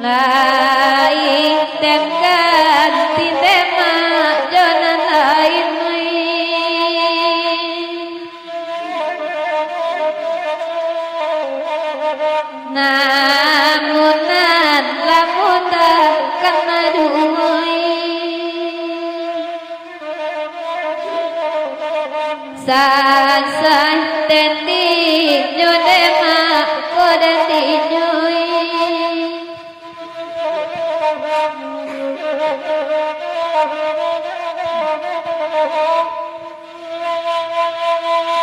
lain tekan tindema jonan lain namunan lamutan kena duoi san tendi nyodema kodan dinyui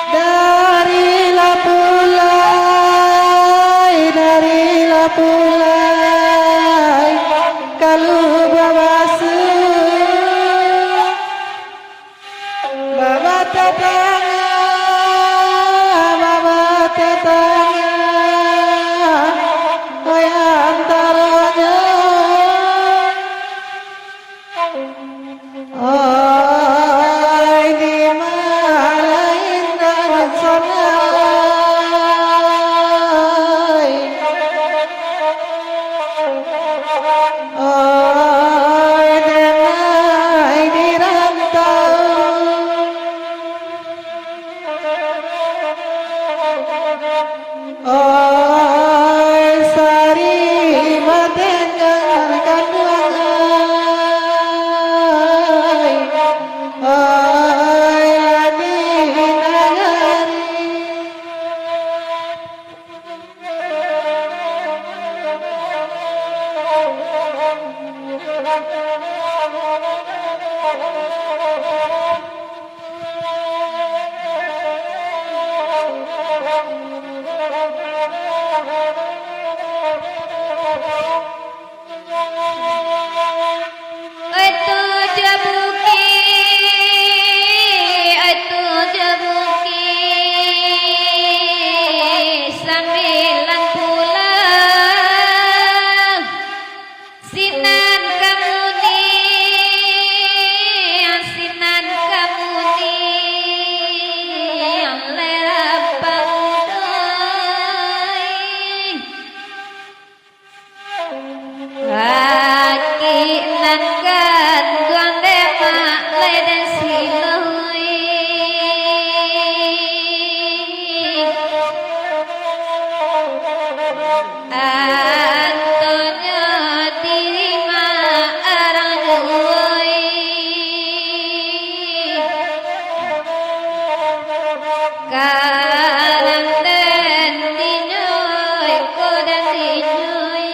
dari lapulai kalau bawasu baba tetangga oi antaranya oi di mana indah sonai oi denai di rantau oi sari matengan kanuangai oi adi nagari itu jabuki sambilan pulang sinan kamuni lera pangdoi Haki nangkan duang dema leden siloi Antonio dirima arang duoi Karang den dinyoi kodan dinyoi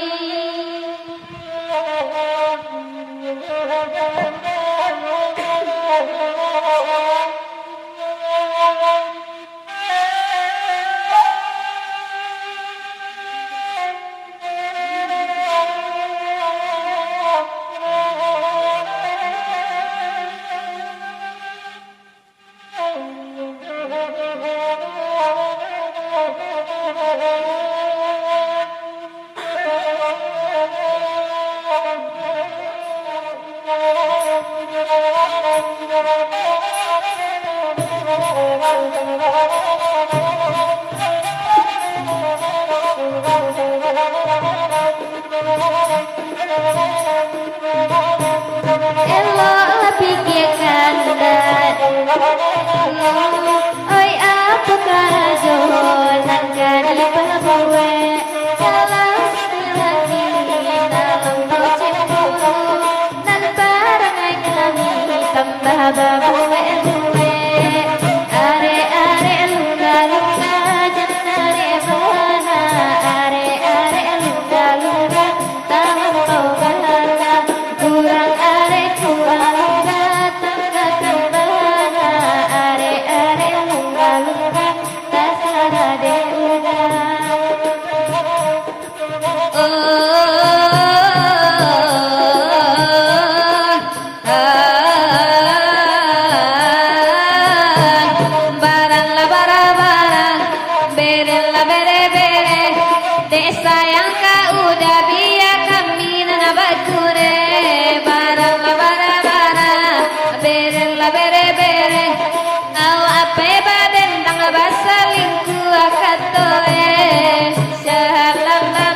Elo pikirkan dan oi apa karajo nangkan pahawe dalam lagi dalam cemburu nan barangai kami tambah bawe are lunga lunga jannare bana are lunga lunga tangan bana kurang are lunga tangga kembana are lunga lunga tasara de uga barang la bara bere la bere bere desa yang kau udah biar kami nana bakure barang la bara bere la bere bere au ape baden tang basalingku akatoe shalam la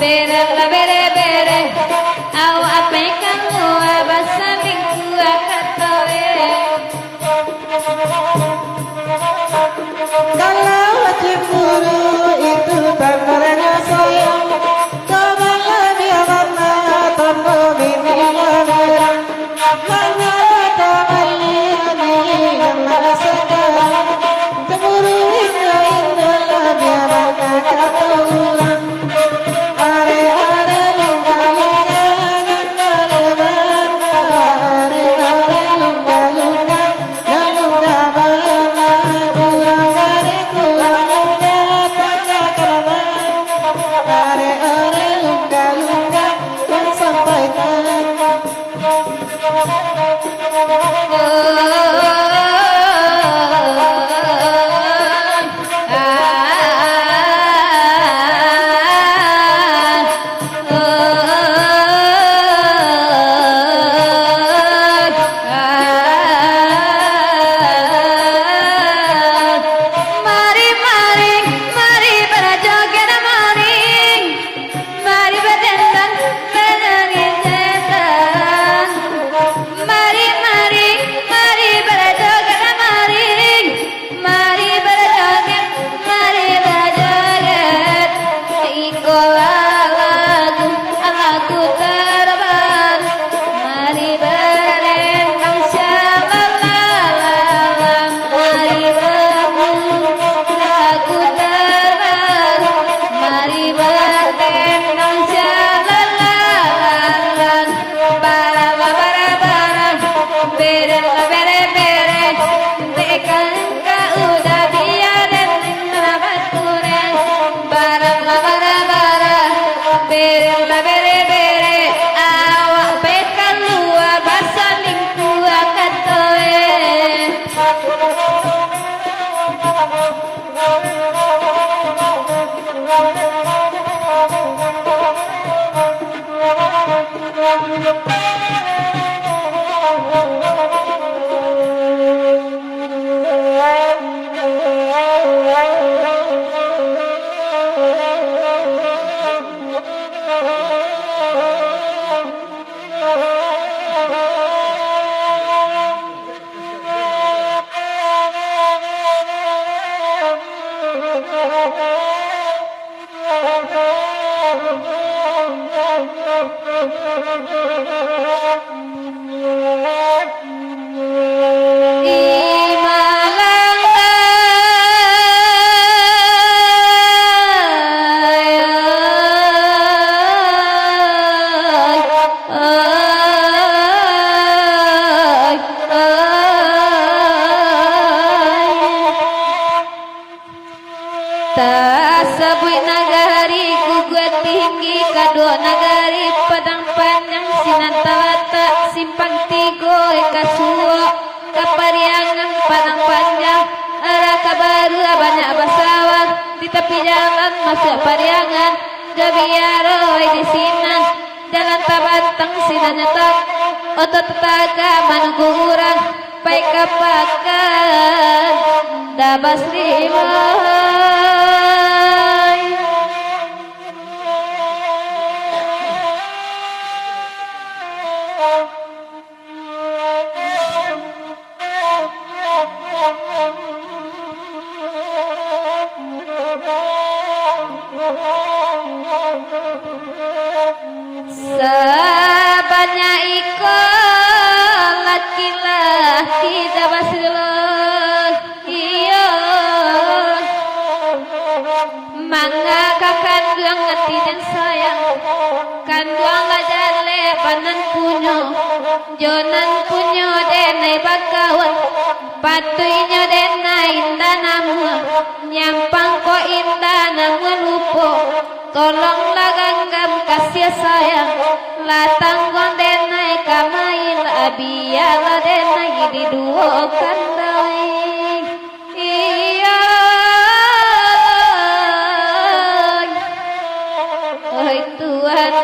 bere la bere bere au apa kamu abasa minggu akatoe Kalau cemburu itu tandanya sayang, cobalah dia mana tanpa bini merah. Mana tangannya yang sekarang, cemburu indah indah dia mana kata orang. Are are lungga lungga lungga lungga, are are lungga lungga lungga bala kurang are kurang lungga tanda kerabat. Are are lungga lungga yang sampaikan. Mari mari mari berjoget mari mari berdendang menari setan mari mari mari berjoget mari mari berjoget ikolah lagu terbang mari berdendang shalalalang mari lagu terbang mari berdendang shalalalang bara bara bara bere bere bere dekan ka udah biarin rabature bara bara bara bere bere bere awak pekan luar basa lingku akatoe Tasabui nagari gugat tinggi kadua nagari padang panjang sinantawata simpang tigo kasuo kapariangan padang panjang arah kabaru banyak basawang di tepi jalan masuk pariangan gabiaro di sinan jalan tabatang sinanya tak otot tetaga manugu urang pai kapakan dabas limai sabanya iko laki-laki dabas iyo mangga kakandang ngati dan sayang kanduang lajale panan punyo jonan punyo denai bagawan patuinyo denai indah namu nyampang ko indah namu lupo tolonglah genggam kasih sayang latang denai kamail abiyala denai di dua kandai iya oi Tuhan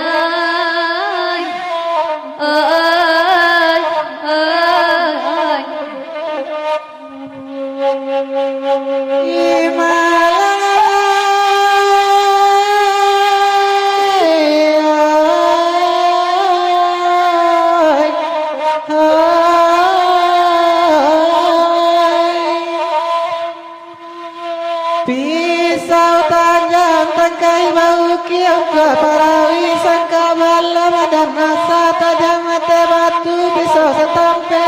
kiam ke parawi sangka malam dan masa tajam mata batu pisau setampe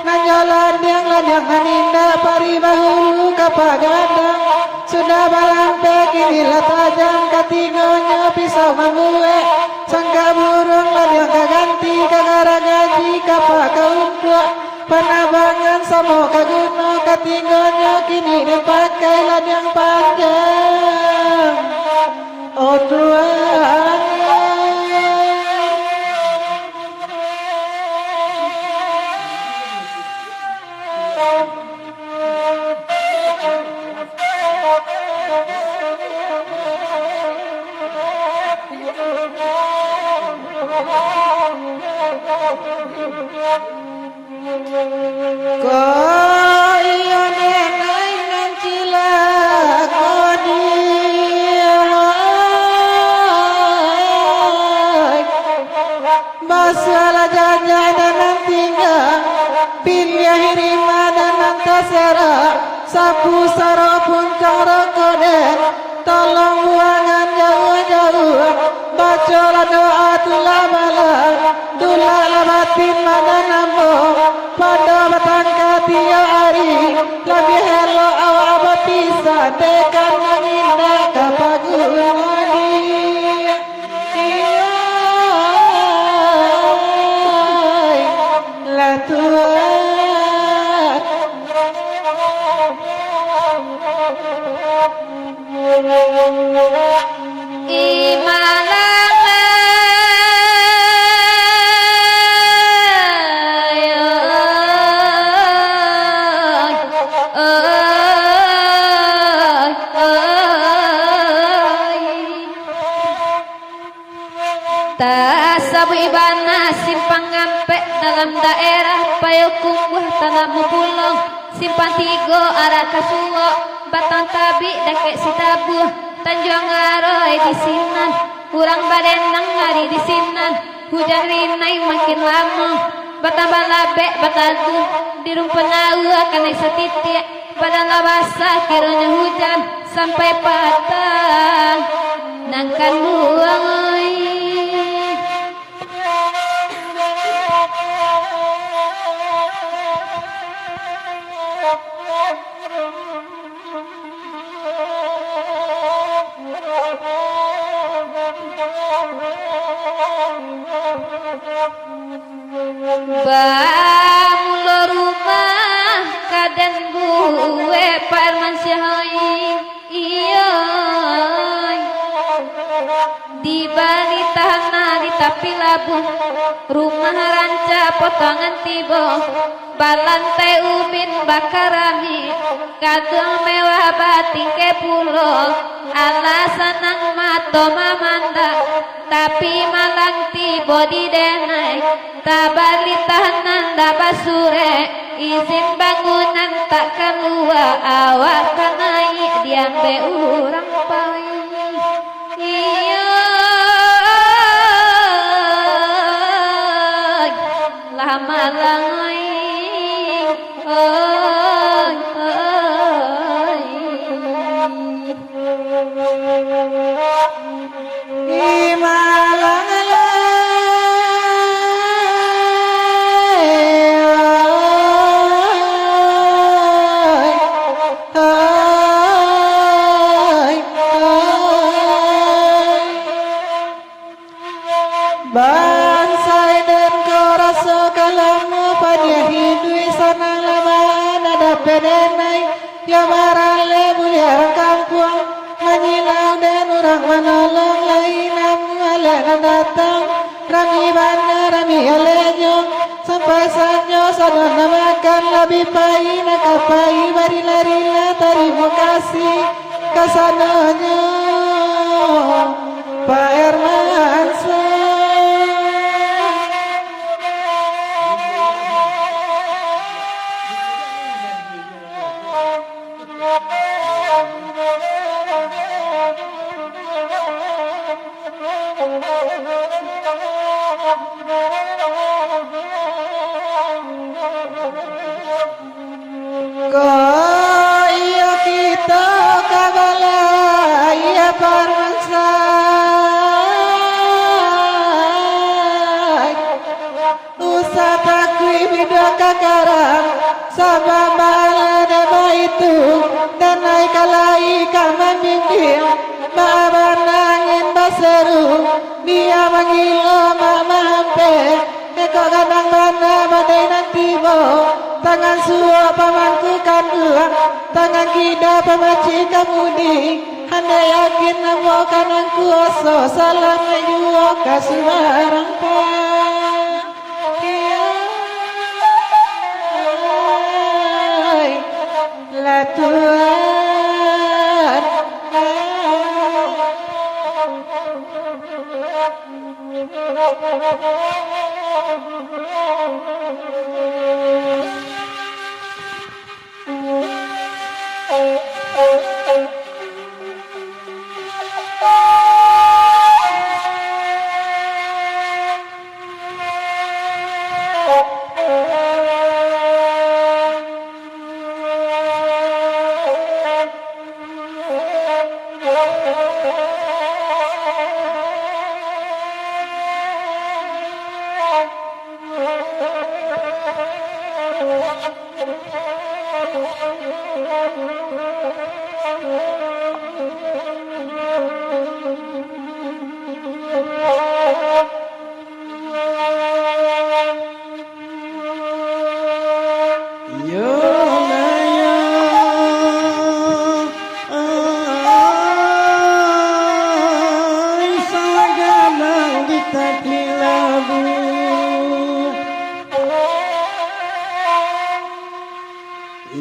nanyalan yang lanyang maninda pari bahulu kapagadang sudah balampe kinilah tajam katingonya pisau mamue sangka burung lanyang kaganti kagara gaji kapakaundua panabangan samo kaguno katingonya kini dipakai lanyang panjang oh Tuhan. Masalah jajah dan tinggal pilih hirima dan antasara sapu sarapun karakoden tolong buangan jauh-jauh bacalah doa tulah malam tulah labatin mana namo pada batang katia hari lebih hello awak batisa tekan nanginda kapagunadi Tasabu ibana simpang ngampe dalam daerah Payakumbuh tanah Mupulong simpang tigo arah Kasulo batang tabi dake sitabuh Tanjung Aroy di sinan kurang badenang ngari di sinan hujan rinai makin lama batang balabe batadu di rumpenau akan setitik badan basah kiranya hujan sampai patah nangkan buang Bamulo rumah kaden buwe parman syahoi iya di bali tanah di tapi labung rumah ranca potongan tibo balantai ubin bakarami kadung mewah bating ke pulo alasan nang mato mamanda tapi malang tibo di denai tabali tahanan basure izin bangunan tak keluar awak kanai diambe urang pai iya lama langai Bansai dan korasa kalamu pada hidui sanang lama ada pedenai ya marale mulia kampung menyilau dan orang menolong lain amale datang rami bana rami alejo sampai sanyo sadon makan lebih pai nakapai bari larila terima kasih kasananya Pak Herman Iya kita kabala iya parmansa kakarang sama maala deba itu dan naik kalai kaman bimbing maaban angin baseru dia manggil mama hampe eko kadang mana badai nanti bo tangan suo pamangku kandung tangan kida pemaci kamudi handa yakin namo kanang kuoso salam mejuo kasubarang pa la Tuhan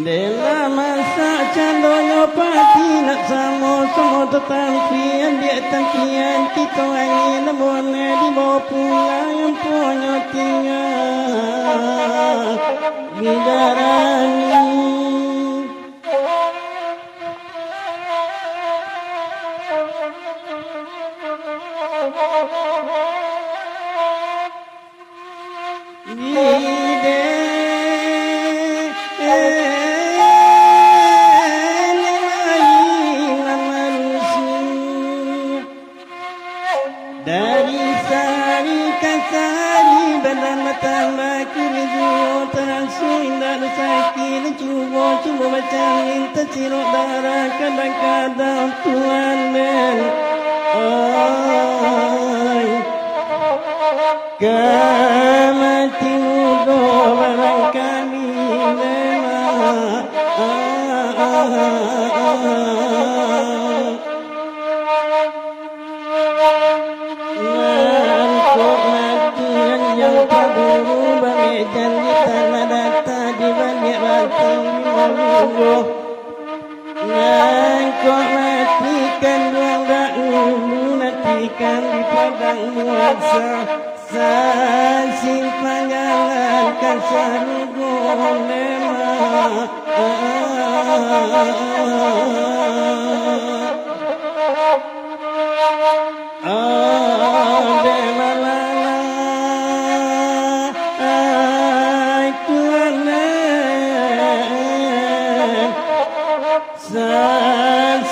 Dela masa calonyo pati nak samo tetampian dia tampian kita angin bona di bawah pulang ponyo tinggal bidarani dari sari ke sari badan mata makin jauh terasui dan sakit cuba macam minta sirok darah kadang-kadang Tuhan men kemati mudo barangkali memang yang kaburu bagi janji tanah data di balik batang malugo Nangkok matikan ruang dahulu matikan di padang muasa simpan jalankan sarugo memang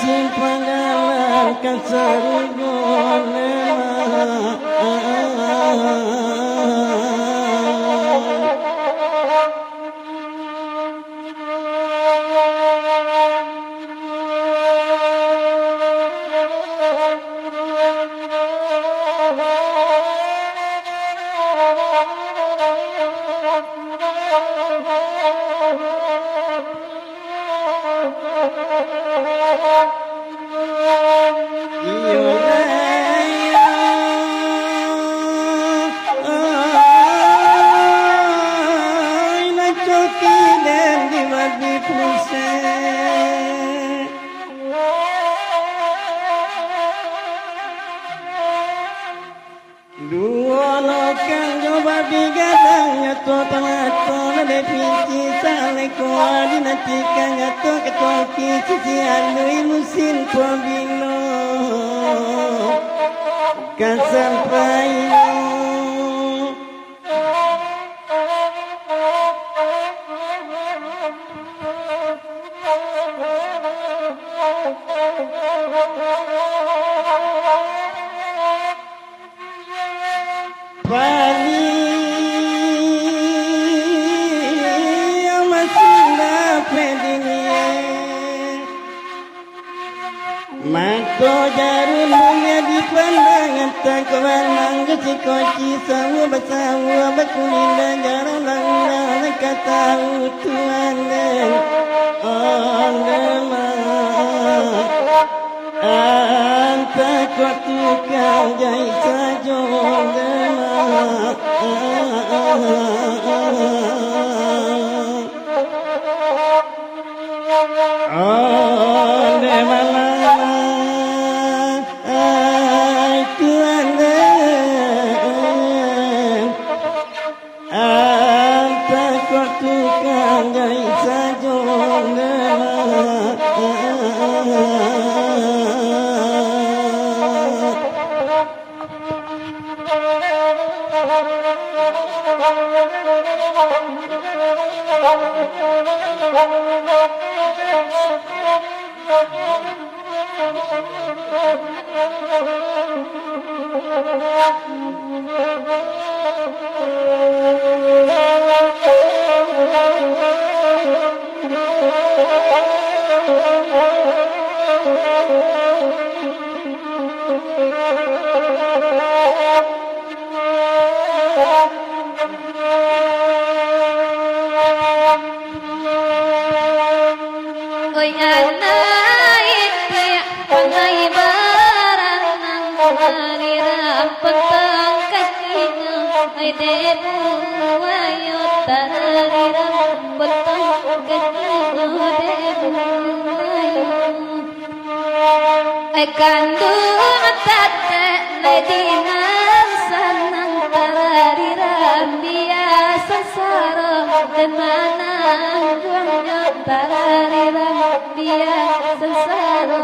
simpan jalankan sarugo memang jarun mulia di pandangan tak kewalang kecikoci sawa bersawa berkulinda jarang lang kata Tuhan anta kuatu kau jai sajo Oi anak itu panai baranang hariram petang kakinya ai debu ayo tariram petang kakinya debu ayo ai kandung tate nai dinan sanang tariram biasa saro demanang guanya tariram dia sesaro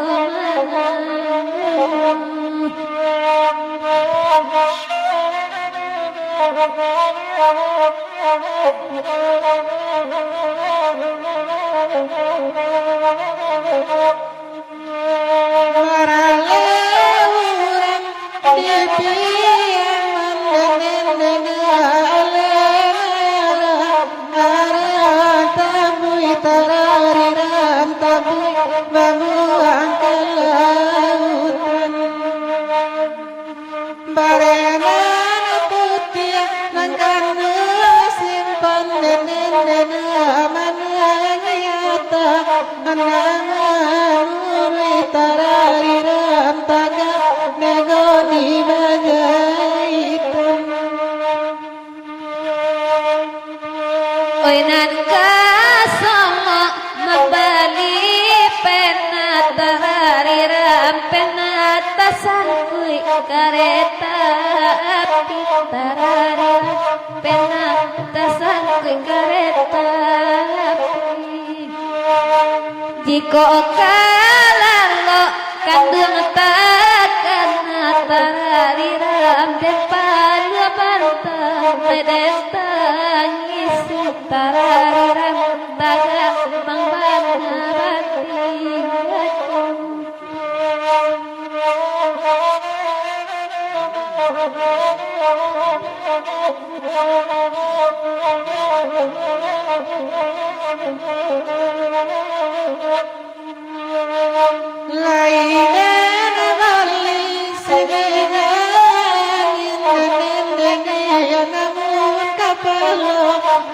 Oi nan kasama mabali penatariram penatasankui kareta api tararam penatasankui kareta api jiko kalalo kandung takkan tariram depan bantang pedestang isi tariram taga mangbana bating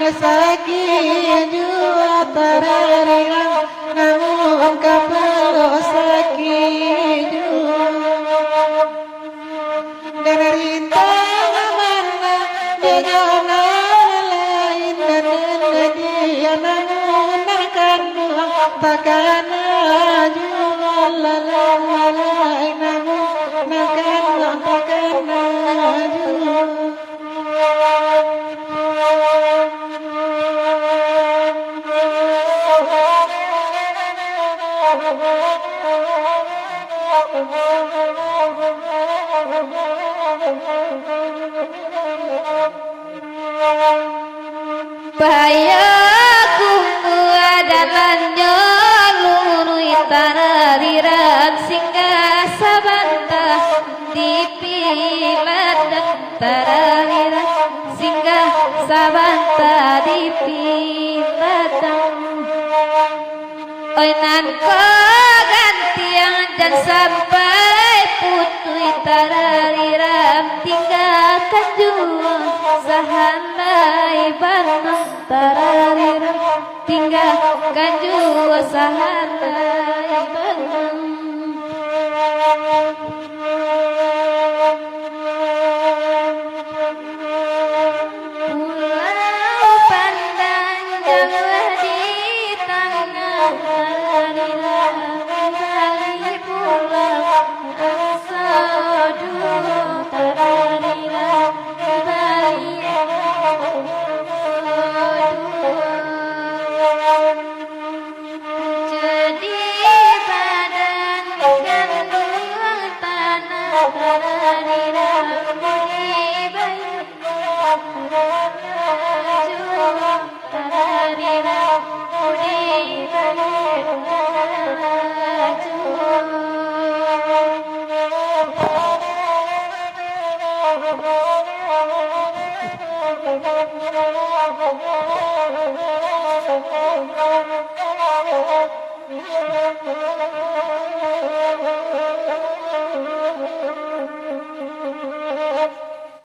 Saki jua tariram namun kapalo saki jua derita mana dengan lain dan dia namun akan takkan jua lalai namun akan takkan jua bahayaku adalah nyolurui tarariran singgah sabantah di pilatan tarariran singgah sabantah di pilatan oi nan ko gantiang dan sampai tarariram tinggalkan jua sahandai barang tarariram tinggalkan jua sahandai barang pulau pandang jauh di tengah tarariram kembali pulau Asodu tarariram kembali jadi badan kandung tanah tarariram budi bayu tarariram budi bayu Thank you.